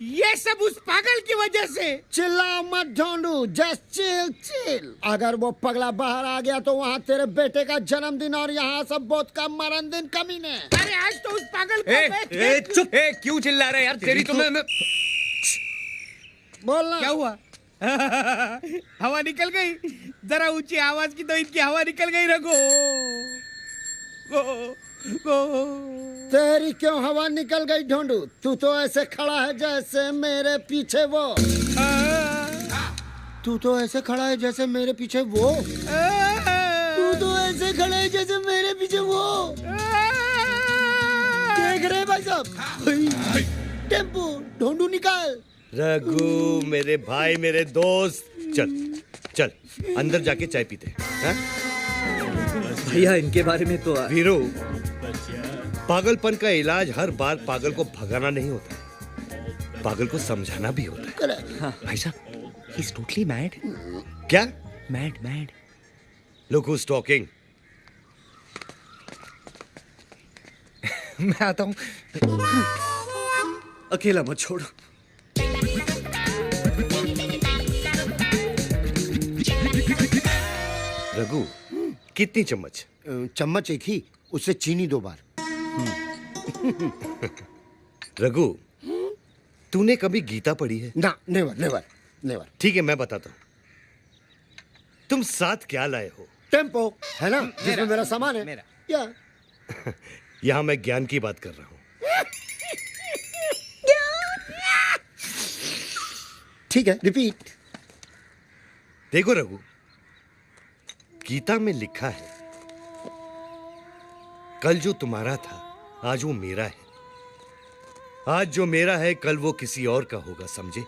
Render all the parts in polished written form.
ये सब उस पागल की वजह से। चिल्ला मत ढूंढू, जस्ट चिल चिल। अगर वो पगला बाहर आ गया तो वहाँ तेरे बेटे का जन्मदिन और यहाँ सब बहुत का मरण दिन कमीने। अरे आज तो उस पागल को चुप। क्यों चिल्ला रहे यार? तेरी तो मैं बोलना। क्या हुआ? हवा निकल गई। जरा ऊंची आवाज की तो इनकी हवा निकल गई। रघु तेरी क्यों हवा निकल गई ढूंढू? तू तो ऐसे खड़ा है जैसे मेरे पीछे वो। तू तो ऐसे खड़ा है जैसे मेरे पीछे वो। तू तो ऐसे खड़ा है जैसे मेरे पीछे वो। देख रहे भाई साहब? टेम्पो ढूंढू निकाल। रघु मेरे भाई, मेरे दोस्त, चल चल अंदर जाके चाय पीते हैं। भैया इनके बारे में तो वीरू, पागलपन का इलाज हर बार पागल को भगाना नहीं होता, पागल को समझाना भी होता है। भाई साहब, ही इज टोटली मैड। क्या? Mad. Look who is talking. मैं आता हूँ। अकेला मत छोड़ो। रघु, कितनी चम्मच? चम्मच एक ही, उससे चीनी 2 बार। रघु, तूने कभी गीता पढ़ी है? ना, नेवर। ठीक है, मैं बताता हूँ। तुम साथ क्या लाए हो? टेम्पो है ना, जिसमें मेरा सामान है। मेरा। या यहाँ मैं ज्ञान की बात कर रहा हूँ। ठीक है, रिपीट। देखो रघु, गीता में लिखा है, कल जो तुम्हारा था आज वो मेरा है, आज जो मेरा है कल वो किसी और का होगा, समझे?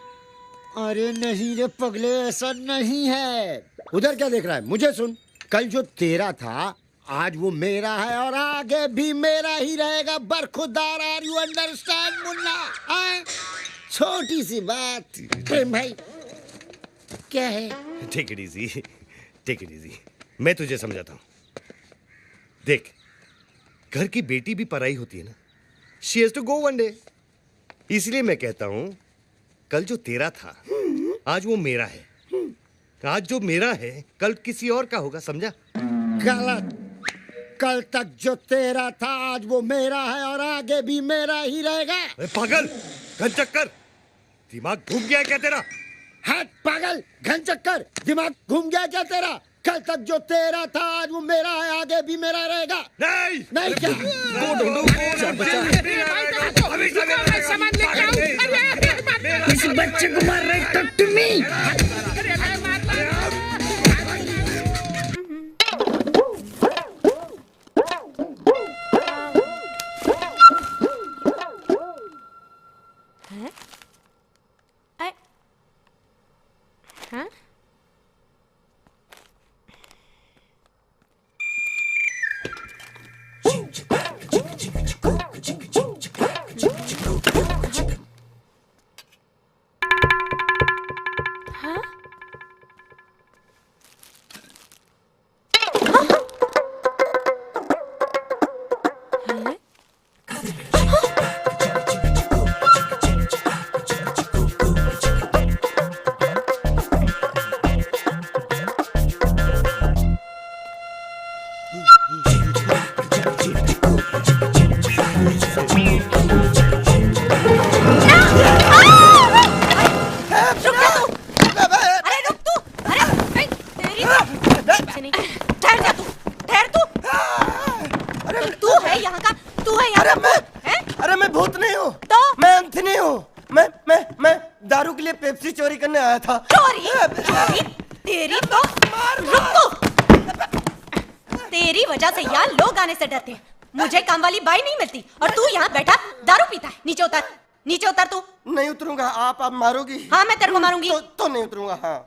अरे नहीं रे पगले, ऐसा नहीं है। उधर क्या देख रहा है? मुझे सुन। कल जो तेरा था आज वो मेरा है और आगे भी मेरा ही रहेगा। बरखुरदार, आर यू अंडरस्टैंड मुन्ना? छोटी सी बात। प्रेम भाई क्या है? टेक इट इजी, मैं तुझे समझाता हूं। देख, घर की बेटी भी पराई होती है ना। She has to go one day. इसलिए मैं कहता हूं, कल जो तेरा था आज वो मेरा है, आज जो मेरा है कल किसी और का होगा, समझा? गलत। कल तक जो तेरा था आज वो मेरा है और आगे भी मेरा ही रहेगा। अरे पागल, घन चक्कर, दिमाग घूम गया क्या तेरा? हट पागल, घन चक्कर, दिमाग घूम गया क्या तेरा? कल तक जो तेरा था आज वो मेरा है, आगे भी मेरा रहेगा। नहीं क्या? सामान लेके आओ। इस बच्चे को मार रहे, टॉक टू मी। दारू के लिए पेप्सी चोरी करने आया था। चोरी? तेरी तो रुक तू। तेरी वजह से यहाँ लोग आने से डरते हैं। मुझे काम वाली बाई नहीं मिलती और तू यहाँ बैठा दारू पीता है। नीचे उतर, नीचे उतर तू। नहीं उतरूंगा। आप मारोगी? हाँ मैं तेरे को मारूंगी। तो नहीं उतरूंगा। हाँ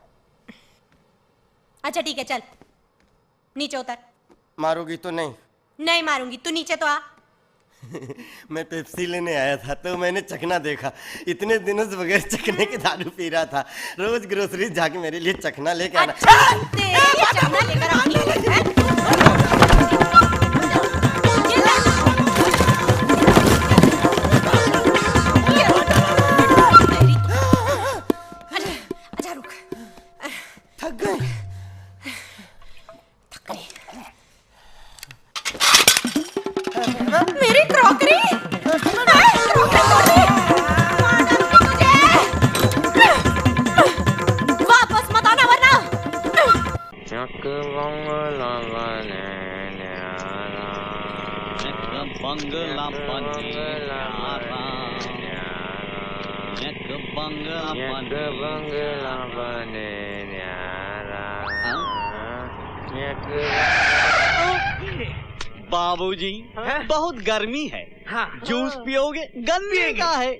अच्छा ठीक है, चल नीचे उतर। मारोगी तो नहीं? नहीं मारूंगी, तू नीचे तो आ। मैं पेप्सी लेने आया था तो मैंने चखना देखा। इतने दिनों से बगैर चखने के दारू पी रहा था। रोज ग्रोसरी जाके मेरे लिए चखना लेके आना। अच्छा, तेरे लिए चखना लेकर आनी है? बंगला बने न्यारा, एक बंगला बने बाबूजी बहुत गर्मी है, जूस पियोगे? गन्ने का है।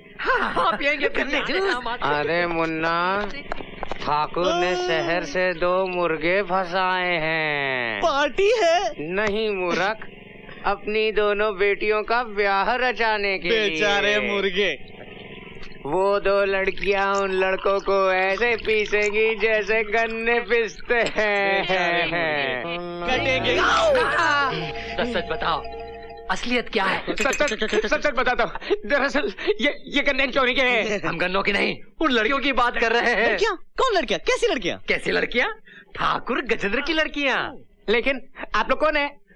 पिएंगे गन्ने जूस। अरे मुन्ना, ठाकुर ने शहर से 2 मुर्गे फंसाए हैं। पार्टी है? नहीं मूर्ख, अपनी दोनों बेटियों का ब्याह रचाने के लिए। बेचारे मुर्गे। वो 2 लड़कियां उन लड़कों को ऐसे पीसेंगी जैसे गन्ने पीसते हैं। कटेंगे। सच बताओ, असलियत क्या है? सच बताता हूँ, दरअसल ये गन्ने चोरी के हैं। हम गन्नों की नहीं, उन लड़कियों की बात कर रहे हैं। लड़कियाँ? कौन लड़कियाँ? कैसी लड़कियाँ? कैसी लड़कियाँ? ठाकुर गजेंद्र की लड़कियाँ। लेकिन आप लोग कौन है?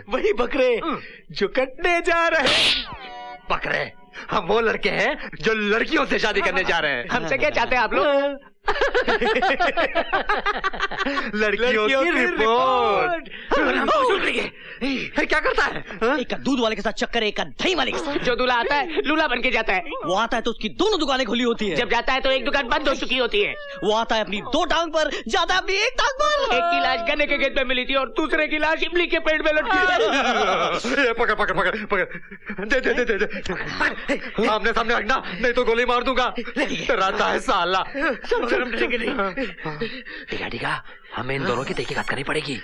वही बकरे जो कटने जा रहे हैं। बकरे? हम वो लड़के हैं जो लड़कियों से शादी करने जा रहे हैं। हमसे क्या चाहते हैं आप लोग? लड़कियों की रिपोर्ट। हम तो सुन लेंगे। क्या करता है? एक का दूध वाले के साथ चक्कर, एक का दही वाले के साथ। जो दूल्हा आता है लूला बन के जाता है। वो आता है तो उसकी दोनों दुकानें खुली होती है। जब जाता है तो एक दुकान बंद हो चुकी होती है। वो आता है अपनी 2 टांग पर, जाता है अपनी 1 टांग पर। एक की लाश गन्ने के खेत में मिली थी और दूसरे की लाश इमली के पेड़ में लटकी थी। पकड़ दे। आमने सामने रखना, नहीं तो गोली मार दूंगा। रहता है साला। ठीक है, हमें इन दोनों की तहकीकात करनी पड़ेगी।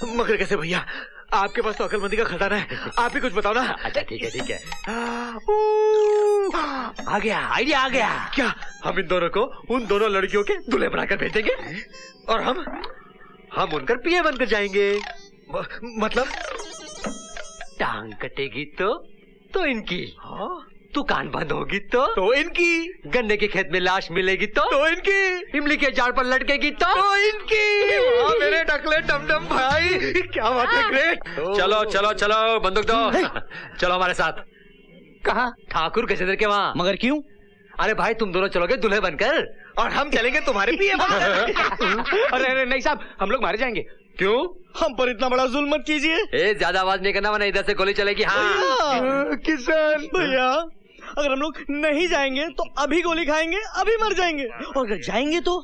मगर कैसे भैया? आपके पास तो अकलमंदी का खजाना है, आप ही कुछ बताओ ना। अच्छा ठीक है। आ गया, आइडिया आ गया। क्या? हम इन दोनों को उन दोनों लड़कियों के दूल्हे बनाकर भेजेंगे और हम उनकर पिए बनकर जाएंगे। मतलब टांग कटेगी तो इनकी, दुकान बंद होगी तो इनकी, गन्ने के खेत में लाश मिलेगी तो इनकी, इमली के झाड़ पर लटकेगी तो इनकी। मेरे टकले टमटम भाई, क्या बात है, ग्रेट। चलो बंदूक दो। चलो हमारे साथ। कहाँ? ठाकुर गजेंद्र के वहाँ। मगर क्यों? अरे भाई, तुम दोनों चलोगे दूल्हे बनकर और हम चलेंगे तुम्हारे पिए बनकर। अरे नहीं साहब, हम लोग मारे जाएंगे। क्यों? हम पर इतना बड़ा जुल्म मत कीजिए। ज्यादा आवाज नहीं करना, वरना इधर से गोली चलेगी। हाँ किसान भैया, अगर हम लोग नहीं जाएंगे तो अभी गोली खाएंगे, अभी मर जाएंगे। और अगर जाएंगे तो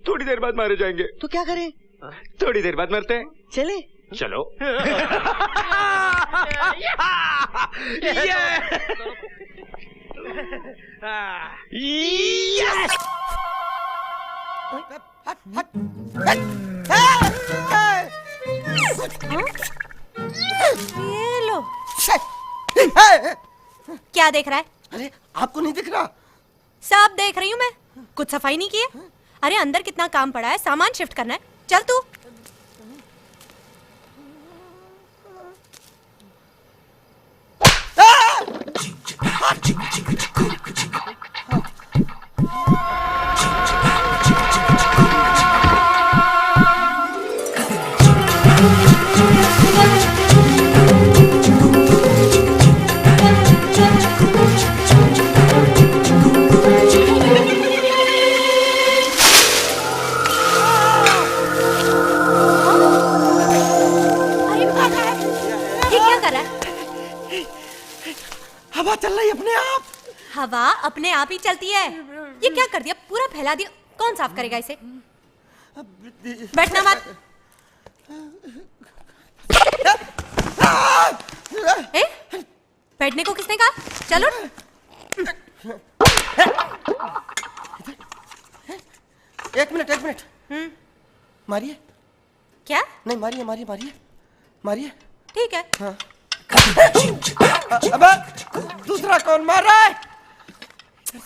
थोड़ी देर बाद मारे जाएंगे। तो क्या करें? थोड़ी देर बाद मरते हैं। चले? चलो। ये लो। क्या देख रहा है? अरे आपको नहीं दिख रहा? सब देख रही हूँ मैं। कुछ सफाई नहीं की है? अरे अंदर कितना काम पड़ा है, सामान शिफ्ट करना है। चल तू। हवा चल रही अपने आप। हवा अपने आप ही चलती है। ये क्या कर दिया? पूरा फैला दिया। कौन साफ करेगा इसे? बैठना मत। ए? बैठने को किसने कहा? चलो। एक मिनट। मारिए। क्या? नहीं, मारिए। ठीक है। हाँ। अबे दूसरा कौन मार रहा है?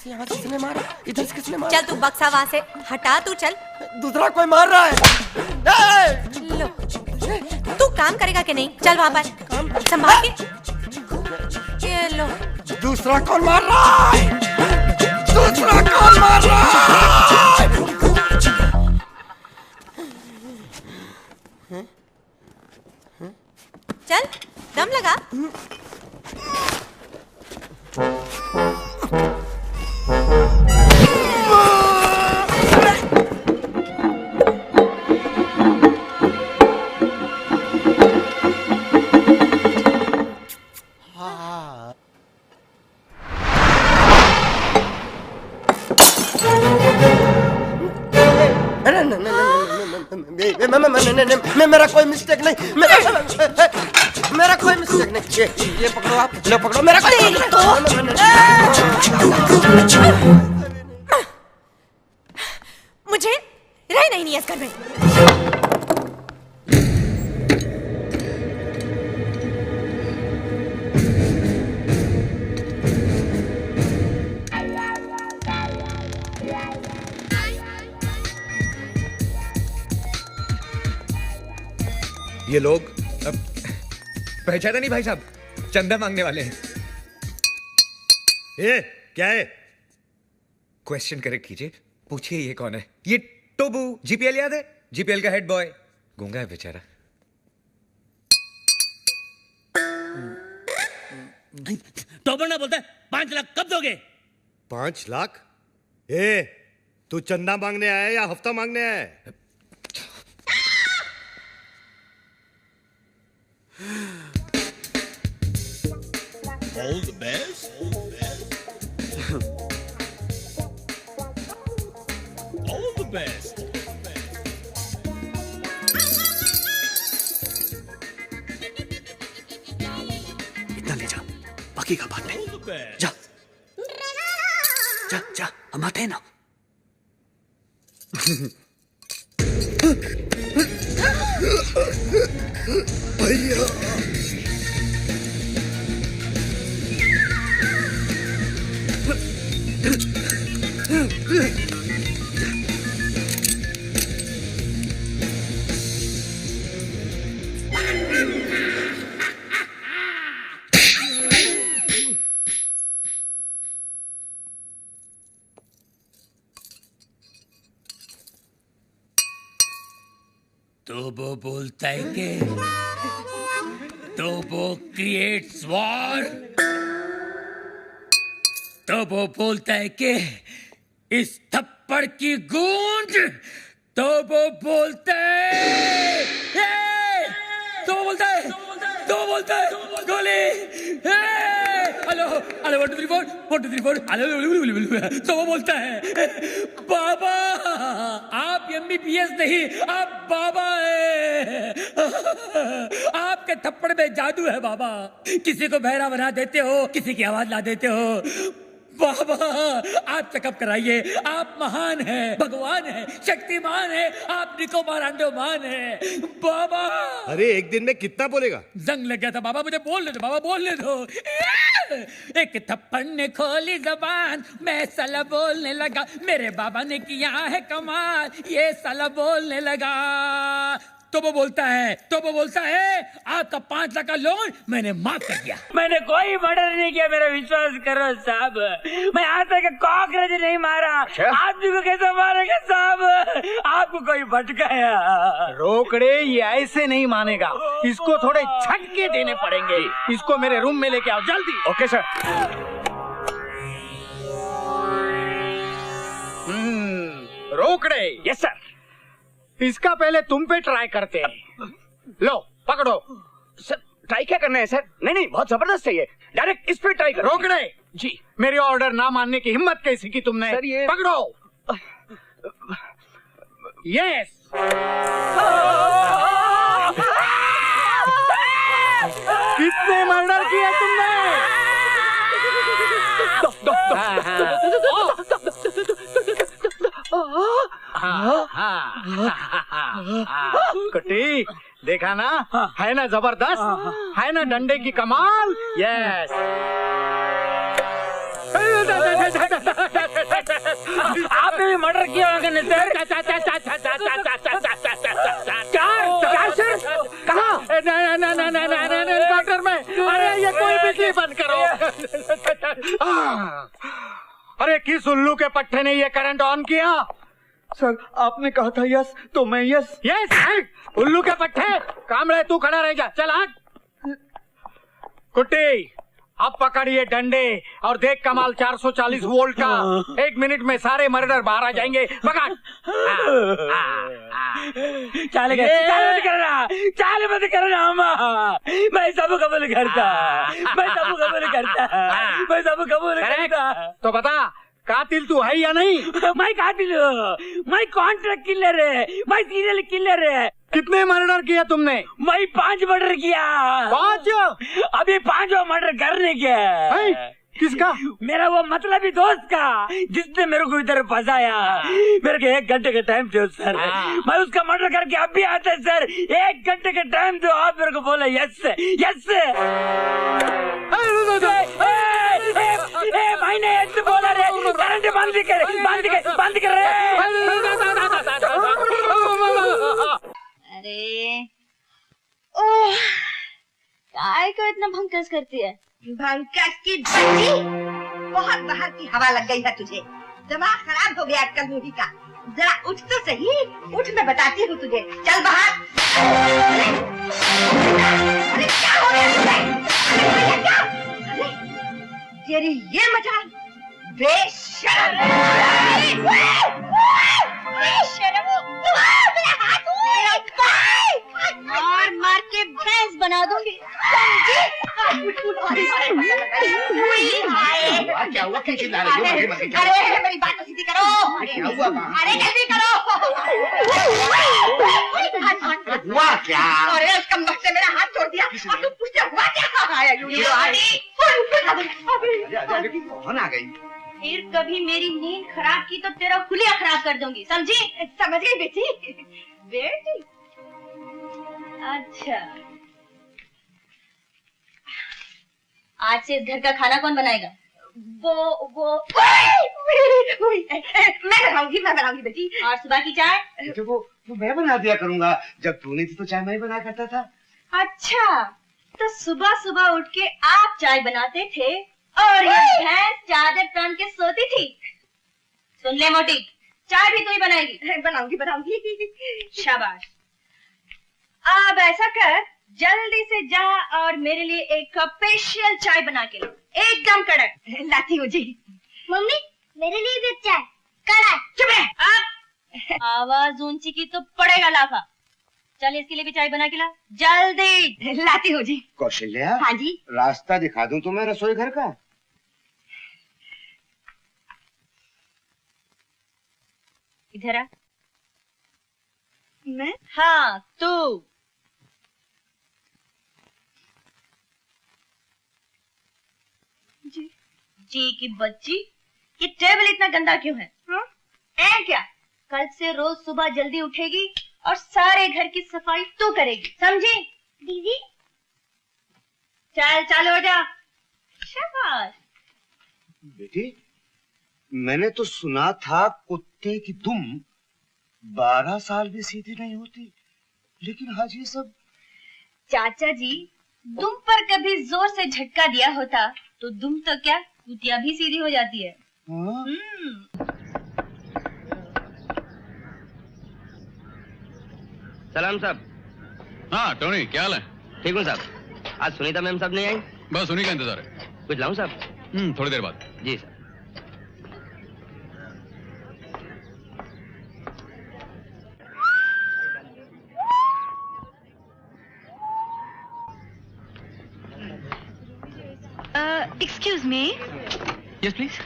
यहाँ से किसने मारा? इधर से किसने मारा? चल तू बक्सा वहां से हटा। तू चल। दूसरा कोई मार रहा है। लो, तू काम करेगा कि नहीं? चल वहां पर संभाल के। ये लो। दूसरा कौन मार रहा है? दूसरा कौन मार रहा है? चल दम लगा। मेरा कोई मिस्टेक नहीं, मेरा कोई मिस्टेक नहीं। ये पकड़ो, आप लो पकड़ो, मेरा कोई मुझे रह नहीं इस घर में। ये लोग पहचाना नहीं भाई साहब, चंदा मांगने वाले हैं। ये क्या है? क्वेश्चन करेक्ट कीजिए, पूछिए ये कौन है? ये टोबू, जीपीएल याद है? जीपीएल का हेड बॉय, गूंगा है बेचारा। टोबर ना बोलता है 5 लाख कब दोगे? 5 लाख? तू चंदा मांगने आया या हफ्ता मांगने आया है? All the best. All the best. इतना ले जा, बाकी का बात All the best. जा जा जा, हम आते हैं ना। भैया तो वो बोलता है कि तो वो क्रिएट्स वॉर, तो वो बोलता है कि इस थप्पड़ की गूंज, तो वो बोलता है तो बोलता है तो बोलता है गोली। Hello hello 1 2 3 4 1 2 3 4 hello. तो वो बोलता है बाबा, आप एमबीबीएस नहीं, आप बाबा है। आपके थप्पड़ में जादू है बाबा, किसी को बहरा बना देते हो, किसी की आवाज ला देते हो। बाबा आप चेकअप कराइए, आप महान हैं, भगवान हैं, शक्तिमान हैं, आप निकोबार अंडोमान हैं बाबा। अरे एक दिन में कितना बोलेगा? जंग लग गया था बाबा, मुझे बोलने दो बाबा, बोलने दो। एक थप्पड़ ने खोली जबान, मैं साला बोलने लगा, मेरे बाबा ने किया है कमाल, ये साला बोलने लगा। तो वो बोलता है आपका 5 लाख का लोन मैंने माफ कर दिया। मैंने कोई मर्डर नहीं किया, मेरा विश्वास करो साहब। मैं आज तक कॉकरोच नहीं मारा। आदमी को कैसे मारेगा साहब? आपको कोई भटकाया। रोकड़े, ये ऐसे नहीं मानेगा, इसको थोड़े झटके देने पड़ेंगे। इसको मेरे रूम में लेके आओ जल्दी। Okay sir. रोकड़े। Yes sir. इसका पहले तुम पे ट्राई करते हैं। लो पकड़ो। सर ट्राई क्या करना है सर? नहीं नहीं, बहुत जबरदस्त है ये, डायरेक्ट इस पे ट्राई करो। रोकड़े जी। मेरे ऑर्डर ना मानने की हिम्मत कैसी की तुमने? सर ये पकड़ो। यस। कितने मर्डर किए तुमने? कटी, देखा ना, है ना जबरदस्त, है ना डंडे की कमाल। यस। आपने भी मर्डर किया होगा ना सर? क्या सर? कहाँ? एनकाउंटर में। अरे ये कोई बिजली बंद करो। अरे किस उल्लू के पट्टे ने ये करंट ऑन किया? सर आपने कहा था यस, तो मैं यस। यस उल्लू के पट्टे। कामड़े तू खड़ा रह जा, चल हट। कुट्टी अब पकड़िए डंडे और देख कमाल 440 वोल्ट का। 1 मिनट में सारे मर्डर बाहर आ जाएंगे। पकड़। चाले मत करना, चाले मत करना अम्मा। मैं सब कबूल करता, मैं सब कबूल करता, मैं सब कबूल करता। तो बता कातिल तू है या नहीं? मैं कातिल हूँ, मैं कॉन्ट्रैक्ट किलर है, मैं सीरियल किलर है। कितने मर्डर किया तुमने? मैं 5 मर्डर किया। 5? अभी 5वां मर्डर करने गया। किसका? मेरा वो मतलबी दोस्त का, जिसने मेरे को इधर फंसाया। मेरे को 1 घंटे का टाइम दो सर, मैं उसका मर्डर करके अब भी आता सर। 1 घंटे का टाइम दो, आप मेरे को बोले यस यस। मैंने यस बोला रे, करंट बंद कर रे। अरे ओह, काय को इतना भंकस करती है? भंकस की बच्ची, बहुत बाहर की हवा लग गई है तुझे। दिमाग खराब हो गया आजकल मूवी का। जरा उठ तो सही, उठ, मैं बताती हूँ तुझे। चल बाहर। अरे क्या हो गया तुझे? क्या? अरे तेरी ये मजाल, बेशरम। बेशरम, मेरा हाथ और मार के भैंस बना दूंगी, समझी? क्या हुआ? क्या चिल्ला रही हो? अरे मेरी बात तो सीधी करो। अरे जल्दी करो। हुआ क्या? अरे उसका मुख से मेरा हाथ छोड़ दिया और तुम पूछते हुआ क्या? कौन आ गई? फिर कभी मेरी नींद खराब की तो तेरा खुलिया खराब कर दूंगी, समझी? समझ गई बेटी। बेटी? अच्छा, आज से इस घर का खाना कौन बनाएगा? वो मैं बनाऊंगी बेटी। और सुबह की चाय? तो वो मैं बना दिया करूंगा। जब तू नहीं थी तो चाय मैं ही बना करता था। अच्छा, तो सुबह सुबह उठ के आप चाय बनाते थे और ये भैंस चादर तान के सोती थी। सुन ले मोटी, चाय भी तू ही बनाएगी? बनाऊंगी। शाबाश। अब ऐसा कर, जल्दी से जा और मेरे लिए एक कप स्पेशल चाय बना के लो, एकदम कड़क। लाती हूँ जी। मम्मी, मेरे लिए भी चाय कड़क। चुप रह। आवाज ऊंची की तो पड़ेगा लाफा। चल, इसके लिए भी चाय बना के ला, जल्दी। लाती हूँ जी। कौशल्या। हाँ जी। रास्ता दिखा दूं तुम्हें रसोई घर का? इधर आ। मैं? हाँ, तू। जी की बच्ची, ये टेबल इतना गंदा क्यों है? ऐ क्या? कल से रोज सुबह जल्दी उठेगी और सारे घर की सफाई तू करेगी, समझी? दीदी, चल चल हो जा। शाबाश। बेटी, मैंने तो सुना था कुत्ते की दुम 12 साल भी सीधी नहीं होती, लेकिन आज ये सब। चाचा जी, दुम पर कभी जोर से झटका दिया होता तो दुम तो क्या, कुतिया भी सीधी हो जाती है। सलाम साहब। हाँ टोनी, क्या हाल है? ठीक हूँ साहब। आज सुनीता मैम साहब नहीं आई? बस उन्हीं का इंतजार है। कुछ लाऊं साहब? थोड़ी देर बाद। जी sir. Excuse me. Yes please.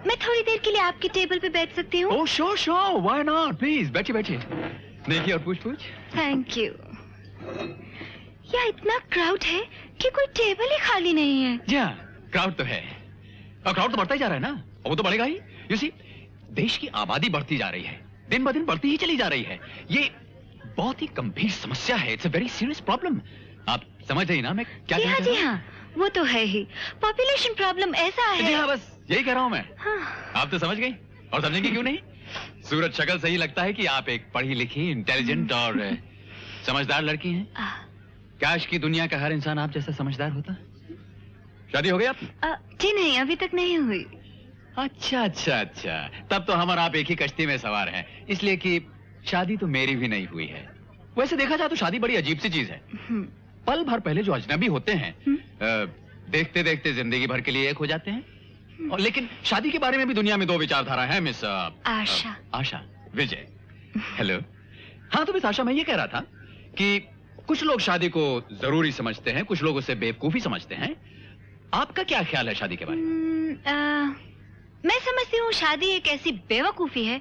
मैं थोड़ी देर के लिए आपकी टेबल पे बैठ सकती हूँ? Oh sure sure, why not, please बैठिए बैठिए। देखिए और पूछ। Thank you. यहाँ इतना क्राउड है कि कोई टेबल ही खाली नहीं है। जी हाँ, क्राउड तो है और क्राउड तो बढ़ता ही जा रहा है ना, और वो तो बढ़ेगा ही। यू सी, देश की आबादी बढ़ती जा रही है, दिन ब दिन बढ़ती ही चली जा रही है। ये बहुत ही गंभीर समस्या है। It's a very serious problem. आप समझ रही ना मैं क्या कह रहा हूँ? जी हाँ, वो तो है ही। पॉपुलेशन प्रॉब्लम ऐसा है। जी हाँ, बस यही कह रहा हूँ मैं। हाँ। आप तो समझ गई, और समझेंगे क्यों नहीं? सूरत शक्ल से ही लगता है कि आप एक पढ़ी लिखी, इंटेलिजेंट और समझदार लड़की हैं। काश की दुनिया का हर इंसान आप जैसा समझदार होता। शादी हो गई आपकी? जी नहीं, अभी तक नहीं हुई। अच्छा अच्छा अच्छा, तब तो हम और आप एक ही कश्ती में सवार हैं, इसलिए कि शादी तो मेरी भी नहीं हुई है। वैसे देखा जाए तो शादी बड़ी अजीब सी चीज है। पल भर पहले जो अजनबी होते हैं, देखते देखते जिंदगी भर के लिए एक हो जाते हैं। और लेकिन शादी के बारे में भी दुनिया में 2 विचारधारा है मिस आशा विजय। हेलो। हाँ तो मिस आशा, मैं ये कह रहा था कि कुछ लोग शादी को जरूरी समझते हैं, कुछ लोग उसे बेवकूफी समझते हैं। आपका क्या ख्याल है शादी के बारे में? मैं समझती हूँ शादी एक ऐसी बेवकूफी है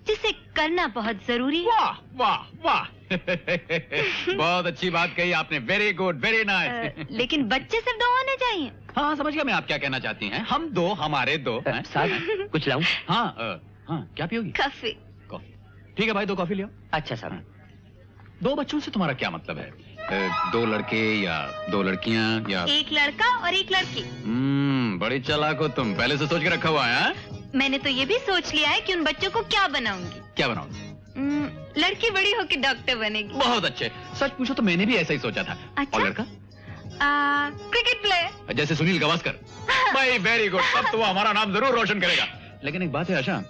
जिसे करना बहुत जरूरी है। वाह वाह वाह बहुत अच्छी बात कही आपने। Very good, very nice. लेकिन बच्चे सिर्फ 2 होने चाहिए। हाँ समझ गया मैं आप क्या कहना चाहती हैं। हम 2, हमारे 2। साहब कुछ लाऊं? हाँ हाँ क्या पियोगी? कॉफी। कॉफी ठीक है भाई, 2 कॉफी लियो। अच्छा साहब। 2 बच्चों से तुम्हारा क्या मतलब है? 2 लड़के या 2 लड़कियां या 1 लड़का और 1 लड़की। बड़ी चालाक हो तुम, पहले से सोच के रखा हुआ है। मैंने तो ये भी सोच लिया है कि उन बच्चों को क्या बनाऊंगी। क्या बनाओगी? लड़की बड़ी होकर डॉक्टर बनेगी। बहुत अच्छे। सच पूछो तो मैंने भी ऐसा ही सोचा था। अच्छा? और लड़का? क्रिकेट प्लेयर जैसे सुनील गावस्कर। भाई वेरी गुड, अब तो वो हमारा नाम जरूर रोशन करेगा। लेकिन एक बात है आशा,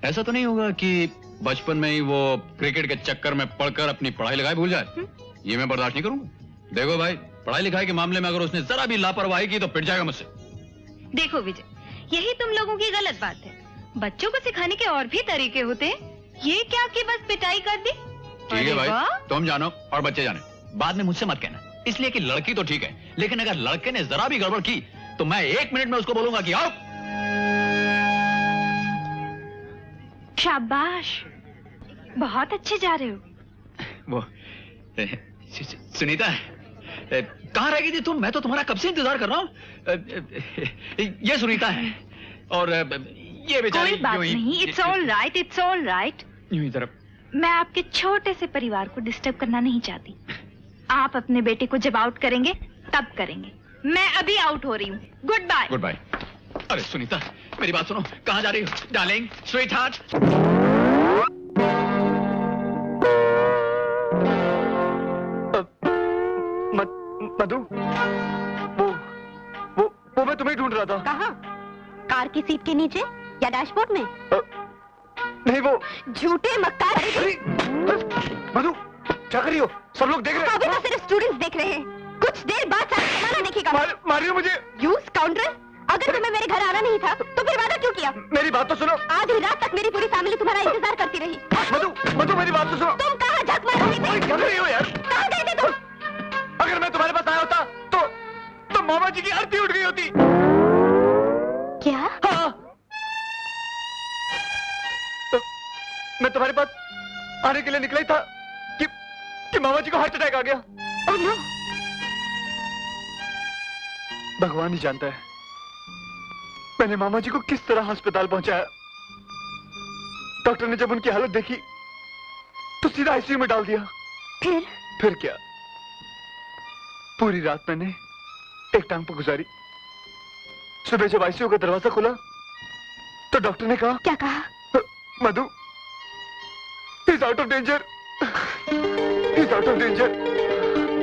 ऐसा तो नहीं होगा कि बचपन में ही वो क्रिकेट के चक्कर में पढ़कर अपनी पढ़ाई लिखाई भूल जाए? ये मैं बर्दाश्त नहीं करूंगा। देखो भाई, पढ़ाई लिखाई के मामले में अगर उसने जरा भी लापरवाही की तो पिट जाएगा मुझसे। देखो विजय, यही तुम लोगों की गलत बात है। बच्चों को सिखाने के और भी तरीके होते हैं। ये क्या कि बस पिटाई कर दी? ठीक है भाई, तुम जानो और बच्चे जाने, बाद में मुझसे मत कहना। इसलिए कि लड़की तो ठीक है, लेकिन अगर लड़के ने जरा भी गड़बड़ की तो मैं 1 मिनट में उसको बोलूंगा कि आओ। शाबाश, बहुत अच्छे जा रहे हो। वो सुनीता, कहाँ रह गई थी तुम? मैं तो तुम्हारा कब से इंतजार कर रहा हूँ। ये सुनीता है और ये बेचारी। कोई बात नहीं, it's all right, it's all right. यूं ही तरफ। मैं आपके छोटे से परिवार को डिस्टर्ब करना नहीं चाहती। आप अपने बेटे को जब आउट करेंगे तब करेंगे। मैं अभी आउट हो रही हूँ। Good bye. Good bye. अरे सुनीता, मेरी बात सुनो। कहाँ जा रही हो डार्लिंग, स्वीट हार्ट? मधु, वो मैं तुम्हें ढूंढ रहा था। कहाँ? कार की सीट के नीचे या डैशबोर्ड में? नहीं, वो झूठे मक्कार। मधु, क्या कर रही हो? सब लोग देख रहे हैं। अभी तो सिर्फ स्टूडेंट्स देख रहे हैं। कुछ देर बाद सारा जमाना देखेगा। मारियो मुझे। You scoundrel! अगर तुम्हें मेरे घर आना नहीं था तो फिर वादा क्यों किया? मेरी बात तो सुनो। आधी रात तक मेरी पूरी फैमिली तुम्हारा इंतजार करती रही। मधु मेरी बात तो सुनो। तुम कहाँ झक मार रही थी? क्या कर रही हो यार? कहाँ गए थे तुम? अगर मैं तुम्हारे पास आया होता तो मामा जी की आरती उठ गई होती। क्या? हाँ। मैं तुम्हारे पास आने के लिए निकला ही था कि मामा जी को हार्ट अटैक आ गया। Oh no. भगवान ही जानता है मैंने मामा जी को किस तरह अस्पताल पहुंचाया। डॉक्टर ने जब उनकी हालत देखी तो सीधा आईसीयू में डाल दिया। फिर क्या, पूरी रात मैंने एक टांग पर गुजारी। सुबह जब आईसीयू का दरवाजा खुला तो डॉक्टर ने कहा। क्या कहा? Madhu, he is out of danger, he is out of danger,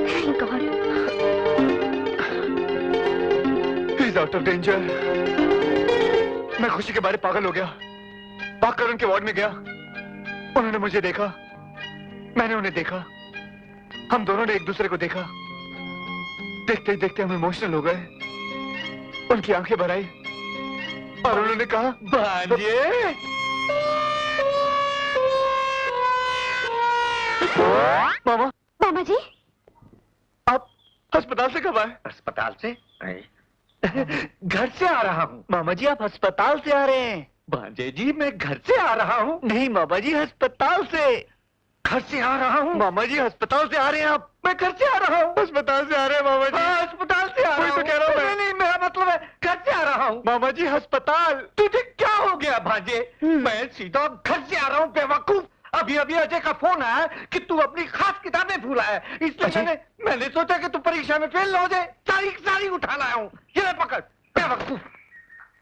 thank God, he is out of danger. मैं खुशी के बारे पागल हो गया। भागकर उनके वार्ड में गया। उन्होंने मुझे देखा, मैंने उन्हें देखा। हम दोनों ने एक दूसरे को देखा। देखते ही देखते हम इमोशनल हो गए। उनकी आंखें भर आई और उन्होंने कहा, भांजे। मामा जी, आप अस्पताल से कब आए? अस्पताल से? घर से आ रहा हूँ। मामा जी आप अस्पताल से आ रहे हैं? भांजे जी मैं घर से आ रहा हूँ। नहीं मामा जी, अस्पताल से। घर से आ रहा हूँ। मामा जी अस्पताल से आ रहे हैं आप? मैं घर से आ रहा हूँ। अस्पताल से आ रहे हैं मामा जी? हाँ, अस्पताल से आ रहा हूँ। तो कह रहा हूँ नहीं, मेरा मतलब है घर से आ रहा हूँ। मामा जी अस्पताल। तुझे क्या हो गया भांजे? मैं सीधा घर से आ रहा हूँ बेवकूफ। अभी अभी अजय का फोन आया कि तू अपनी खास किताबें भूला है, इसलिए मैंने सोचा कि तू परीक्षा में फेल ना हो जाए। सारी उठा लाया हूँ। ये पकड़ बेवकूफ।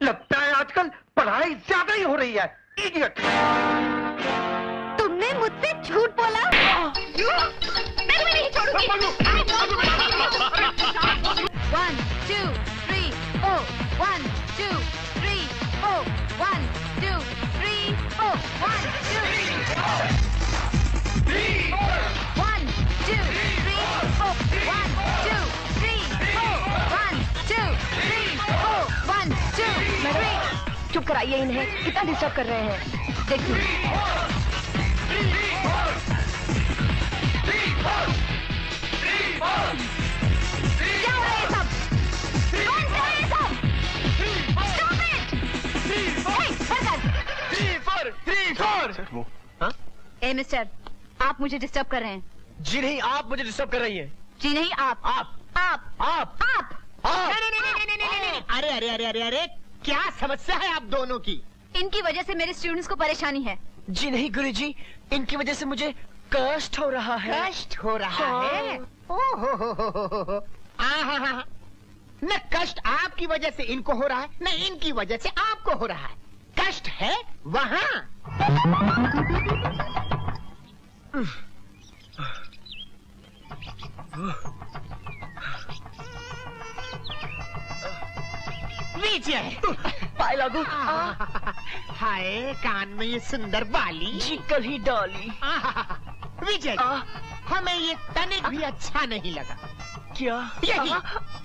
लगता है आजकल पढ़ाई ज्यादा ही हो रही है। इडियट। तुमने मुझसे झूठ बोला। मैं तुम्हें नहीं छोड़ूंगी। 1 2 3 4 1 2 3 4 1 2 3 4 1 2 3 4 1 2 3 4 1 2 3 4 1 2 3 4 1 2 3। चुप कराइए इन्हें, कितना डिस्टर्ब कर रहे हैं। देखिए क्या हो रहा है सब? कौन सा है सब? Stop it! ए मिस्टर, आप मुझे डिस्टर्ब कर रहे हैं। जी नहीं, आप मुझे डिस्टर्ब कर रही हैं। जी नहीं, आप आप नहीं। अरे अरे अरे अरे अरे, क्या समस्या है आप दोनों की? इनकी वजह से मेरे स्टूडेंट्स को परेशानी है। जी नहीं गुरुजी, इनकी वजह से मुझे कष्ट हो रहा है। कष्ट हो रहा है? ओहो, न कष्ट आपकी वजह से इनको हो रहा है, न इनकी वजह से आपको हो रहा है। कष्ट है वहाँ। विजय, पाए लागू। हाय, कान में ये सुंदर बाली। जी कल ही डाली। विजय, हमें ये तनिक भी अच्छा नहीं लगा। क्या? यही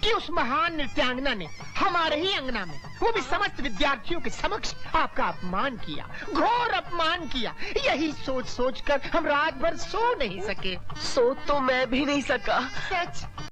कि उस महान नृत्यांगना ने हमारे ही अंगना में, वो भी समस्त विद्यार्थियों के समक्ष, आपका अपमान किया, घोर अपमान किया। यही सोच सोच कर हम रात भर सो नहीं सके। सो तो मैं भी नहीं सका। सच?